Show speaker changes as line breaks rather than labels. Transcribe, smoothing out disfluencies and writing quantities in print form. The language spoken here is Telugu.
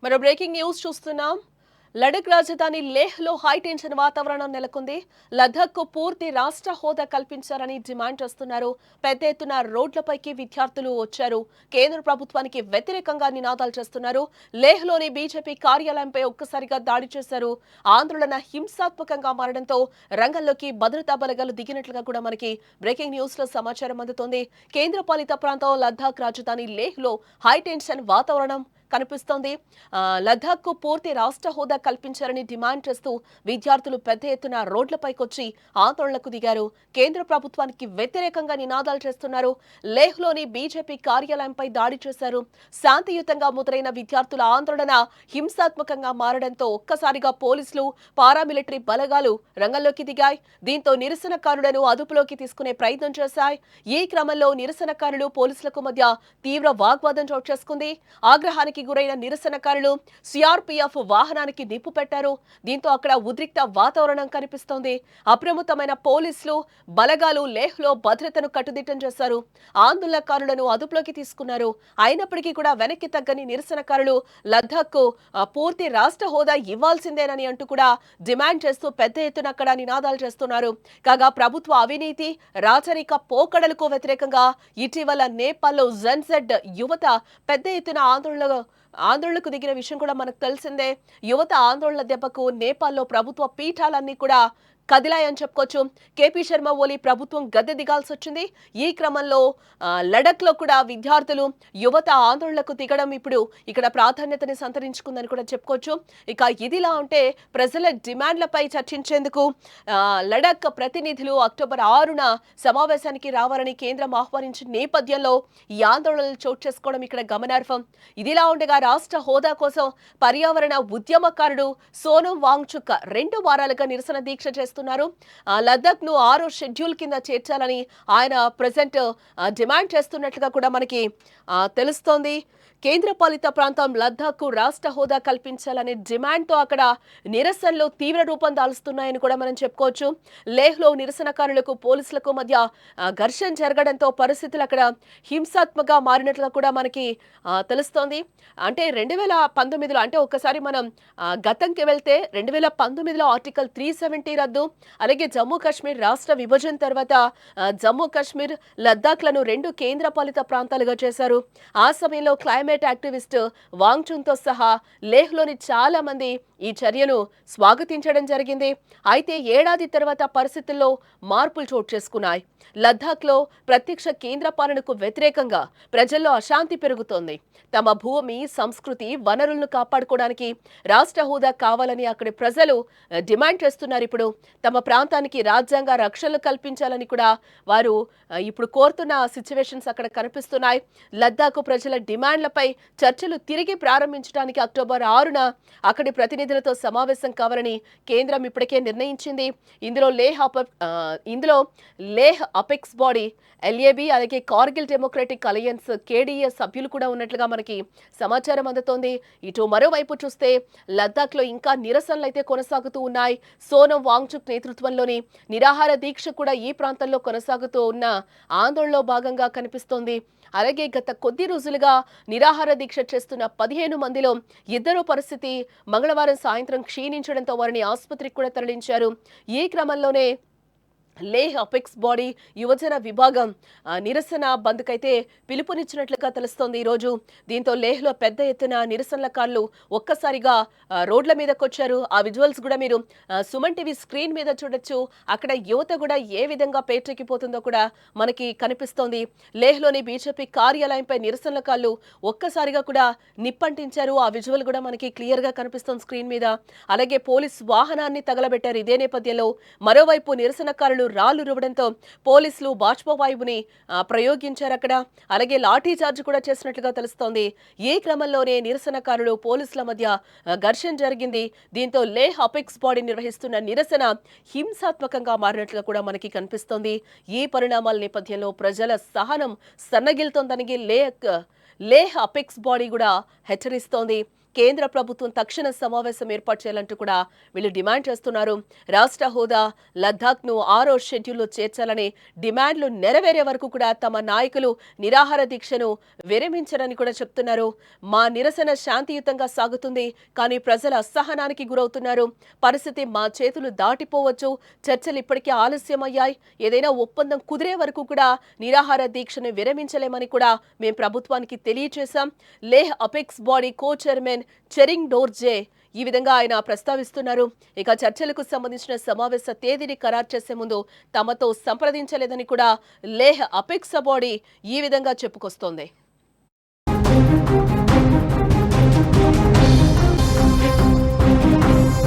మరో బ్రేకింగ్ న్యూస్ చూస్తున్నాం. లడఖ్ రాజధాని లేహ్లో హై టెన్షన్ వాతావరణం నెలకొంది. లద్దాఖ్కు పూర్తి రాష్ట్ర హోదా కల్పించాలని డిమాండ్ చేస్తున్నారు. పెద్ద ఎత్తున రోడ్లపైకి విద్యార్థులు వచ్చారు. కేంద్ర ప్రభుత్వానికి వ్యతిరేకంగా నినాదాలు చేస్తున్నారు. లేహ్లోని బీజేపీ కార్యాలయంపై ఒక్కసారిగా దాడి చేశారు. ఆందోళన హింసాత్మకంగా మారడంతో రంగంలోకి భద్రతా బలగాలు దిగినట్లుగా కూడా మనకి బ్రేకింగ్ న్యూస్ లో సమాచారం అందుతోంది. కేంద్ర పాలిత ప్రాంతం లద్దాఖ్ రాజధాని లేహ్లో హై టెన్షన్ వాతావరణం కనిపిస్తోంది. లద్దాఖ్కు పూర్తి రాష్ట్ర హోదా కల్పించాలని డిమాండ్ చేస్తూ విద్యార్థులు పెద్ద ఎత్తున రోడ్లపైకొచ్చి ఆందోళనకు దిగారు. కేంద్ర ప్రభుత్వానికి వ్యతిరేకంగా నినాదాలు చేస్తున్నారు. లేహ్లోని బీజేపీ కార్యాలయంపై దాడి చేశారు. శాంతియుతంగా మొదలైన విద్యార్థుల ఆందోళన హింసాత్మకంగా మారడంతో ఒక్కసారిగా పోలీసులు, పారామిలిటరీ బలగాలు రంగంలోకి దిగాయి. దీంతో నిరసనకారులను అదుపులోకి తీసుకునే ప్రయత్నం చేశాయి. ఈ క్రమంలో నిరసనకారులు పోలీసులకు మధ్య తీవ్ర వాగ్వాదం చోటు చేసుకుంది. ఆగ్రహానికి గురైన నిరసనకారులు సిఆర్పీఎఫ్ వాహనానికి నిప్పు పెట్టారు. దీంతో అక్కడ ఉద్రిక్త వాతావరణం కనిపిస్తోంది. అప్రమత్తమైన పోలీసులు బలగాలు లేహ్లో భద్రతను కట్టుదిట్టం చేశారు. ఆందోళనకారులను అదుపులోకి తీసుకున్నారు. అయినప్పటికీ కూడా వెనక్కి తగ్గని నిరసనకారులు లద్దాఖ్కు పూర్తి రాష్ట్ర హోదా ఇవ్వాల్సిందేనని అంటూ కూడా డిమాండ్ చేస్తూ పెద్ద ఎత్తున అక్కడ నినాదాలు చేస్తున్నారు. కాగా ప్రభుత్వ అవినీతి, రాచరిక పోకడలకు వ్యతిరేకంగా ఇటీవల నేపాల్లో జెన్జెడ్ యువత పెద్ద ఎత్తున ఆందోళనకు దిగిన విషయం కూడా మనకు తెలిసిందే. యువత ఆందోళన దెబ్బకు నేపాల్లో ప్రభుత్వ పీఠాలన్నీ కూడా కదిలాయని చెప్పుకోవచ్చు. కేపీ శర్మ ఓలీ ప్రభుత్వం గద్దె దిగాల్సి వచ్చింది. ఈ క్రమంలో లడఖ్లో కూడా విద్యార్థులు, యువత ఆందోళనకు దిగడం ఇప్పుడు ఇక్కడ ప్రాధాన్యతని సంతరించుకుందని కూడా చెప్పుకోవచ్చు. ఇక ఇదిలా ఉంటే ప్రజల డిమాండ్లపై చర్చించేందుకు లడఖ్ ప్రతినిధులు అక్టోబర్ 6న సమావేశానికి రావాలని కేంద్రం ఆహ్వానించిన నేపథ్యంలో ఈ ఆందోళనలు చోటు చేసుకోవడం ఇక్కడ గమనార్హం. ఇదిలా ఉండగా రాష్ట్ర హోదా కోసం పర్యావరణ ఉద్యమకారుడు సోనం వాంగ్చుక్ 2 వారాలుగా నిరసన దీక్ష చేస్తున్నారు. లద్దాఖ్ ను 6వ షెడ్యూల్ కింద చేర్చాలని ఆయన ప్రెజెంట్ డిమాండ్ చేస్తున్నట్లుగా కూడా మనకి తెలుస్తోంది. కేంద్ర పాలిత ప్రాంతం లద్దాఖ్కు రాష్ట్ర హోదా కల్పించాలనే డిమాండ్తో అక్కడ నిరసనలు తీవ్ర రూపం దాల్చుతున్నాయని కూడా మనం చెప్పుకోవచ్చు. లేహ్లో నిరసనకారులకు పోలీసులకు మధ్య ఘర్షణ జరగడంతో పరిస్థితులు అక్కడ హింసాత్మకంగా మారినట్లుగా కూడా మనకి తెలుస్తోంది. అంటే 2019లో అంటే ఒక్కసారి మనం గతంకి వెళ్తే 2019లో ఆర్టికల్ 370 రద్దు, అలాగే జమ్మూ కాశ్మీర్ రాష్ట్ర విభజన తర్వాత జమ్మూ కాశ్మీర్, లద్దాఖ్లను 2 కేంద్ర పాలిత ప్రాంతాలుగా చేశారు. ఆ సమయంలో క్లైమేట్ యాక్టివిస్ట్ వాంగ్చుక్తో సహా లేహ్లోని చాలా మంది ఈ చర్యను స్వాగతించడం జరిగింది. అయితే ఏడాది తర్వాత పరిస్థితుల్లో మార్పులు చోటు చేసుకున్నాయి. లద్దాఖ్లో ప్రత్యక్ష కేంద్ర పాలనకు వ్యతిరేకంగా ప్రజల్లో అశాంతి పెరుగుతోంది. తమ భూమి, సంస్కృతి, వనరులను కాపాడుకోవడానికి రాష్ట్ర హోదా కావాలని అక్కడి ప్రజలు డిమాండ్ చేస్తున్నారు. ఇప్పుడు తమ ప్రాంతానికి రాజ్యాంగ రక్షణలు కల్పించాలని కూడా వారు ఇప్పుడు కోరుతున్న సిచ్యువేషన్స్ అక్కడ కనిపిస్తున్నాయి. లద్దాఖ్ ప్రజల డిమాండ్లపై చర్చలు తిరిగి ప్రారంభించడానికి అక్టోబర్ 6న అక్కడి ప్రతినిధులతో సమావేశం కావాలని కేంద్రం ఇప్పటికే నిర్ణయించింది. ఇందులో లేహ్ అపెక్స్ బాడీ, ఎల్ఏబి, అలాగే కార్గిల్ డెమోక్రటిక్ అలయన్స్ కేడీఏ సభ్యులు కూడా ఉన్నట్లుగా మనకి సమాచారం అందుతోంది. ఇటు మరోవైపు చూస్తే లద్దాఖ్లో ఇంకా నిరసనలు అయితే కొనసాగుతూ ఉన్నాయి. సోనం వాంగ్చుక్ నేతృత్వంలోని నిరాహార దీక్ష కూడా ఈ ప్రాంతంలో కొనసాగుతూ ఉన్న ఆందోళనలో భాగంగా కనిపిస్తోంది. అలాగే గత కొద్ది రోజులుగా నిరాహార దీక్ష చేస్తున్న 15 మందిలో 2 పరిస్థితి మంగళవారం సాయంత్రం క్షీణించడంతో వారిని ఆసుపత్రికి కూడా తరలించారు. ఈ క్రమంలోనే లేహ్ అపెక్స్ బాడీ యువజన విభాగం నిరసన బంద్కైతే పిలుపునిచ్చినట్లుగా తెలుస్తోంది ఈరోజు. దీంతో లేహ్లో పెద్ద ఎత్తున నిరసనకారులు ఒక్కసారిగా రోడ్ల మీదకి వచ్చారు. ఆ విజువల్స్ కూడా మీరు సుమన్ టీవీ స్క్రీన్ మీద చూడొచ్చు. అక్కడ యువత కూడా ఏ విధంగా పేటెక్కిపోతుందో కూడా మనకి కనిపిస్తోంది. లేహ్లోని బీజేపీ కార్యాలయంపై నిరసనకారులు ఒక్కసారిగా కూడా నిప్పంటించారు. ఆ విజువల్ కూడా మనకి క్లియర్ గా కనిపిస్తోంది స్క్రీన్ మీద. అలాగే పోలీస్ వాహనాన్ని తగలబెట్టారు. ఇదే నేపథ్యంలో మరోవైపు నిరసనకారులు రాళ్లు రువ్వడంతో పోలీసులు బాష్పవాయువుని ప్రయోగించారు అక్కడ. అలాగే లాఠీ చార్జ్ కూడా చేసినట్లుగా తెలుస్తోంది. ఈ క్రమంలోనే నిరసనకారులు పోలీసుల మధ్య ఘర్షణ జరిగింది. దీంతో లేహ్ అపెక్స్ బాడీ నిర్వహిస్తున్న నిరసన హింసాత్మకంగా మారినట్లుగా కూడా మనకి కనిపిస్తోంది. ఈ పరిణామాల నేపథ్యంలో ప్రజల సహనం సన్నగిల్తోందని లేహ్ అపెక్స్ బాడీ కూడా హెచ్చరిస్తోంది. కేంద్ర ప్రభుత్వం తక్షణ సమావేశం ఏర్పాటు చేయాలంటూ కూడా వీళ్ళు డిమాండ్ చేస్తున్నారు. రాష్ట్ర హోదా, లద్దాఖ్ను 6వ షెడ్యూల్లో చేర్చాలనే డిమాండ్లు నెరవేరే వరకు కూడా తమ నాయకులు నిరాహార దీక్షను విరమించరని కూడా చెప్తున్నారు. మా నిరసన శాంతియుతంగా సాగుతుంది, కానీ ప్రజల అసహనానికి గురవుతున్నారు. పరిస్థితి మా చేతులు దాటిపోవచ్చు. చర్చలు ఇప్పటికే ఆలస్యమయ్యాయి. ఏదైనా ఒప్పందం కుదిరే వరకు కూడా నిరాహార దీక్షను విరమించలేమని కూడా మేము ప్రభుత్వానికి తెలియజేశాం. Leh apex body co chairman Chering Dorje ఈ విధంగా ఆయన ప్రస్తావిస్తున్నారు. ఇక చర్చలకు సంబంధించిన సమావేశ తేదీని ఖరారు చేసే ముందు తమతో సంప్రదించలేదని కూడా లేహ్ అపెక్స్ బాడీ ఈ విధంగా చెప్పుకొస్తోంది.